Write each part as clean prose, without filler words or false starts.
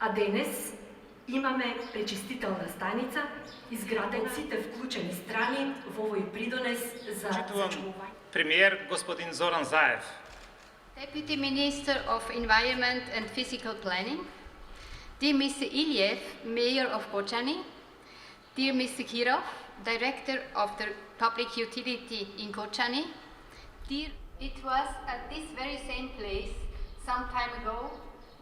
А денес имаме пречистителна станица, изграден сите вклучени страни во овој придонес за зачувување. Премиер господин Зоран Заев. Deputy Minister of Environment and Physical Planning, dear Mr. Iliev, Mayor of Kochani, dear Mr. Kirov, Director of the Public Utility in Kochani, dear, it was at this very same place some time ago,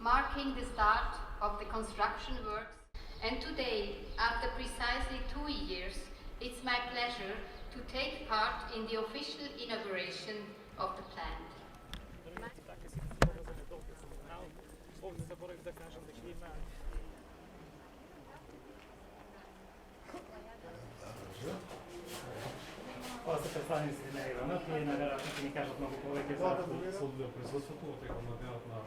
marking the start of the construction works, and today, after precisely 2 years, it's my pleasure to take part in the official inauguration of the plant. Ова се представниците на Иванов и наверојатно ќе ни кажат многу повеќе за производството, текот на денот на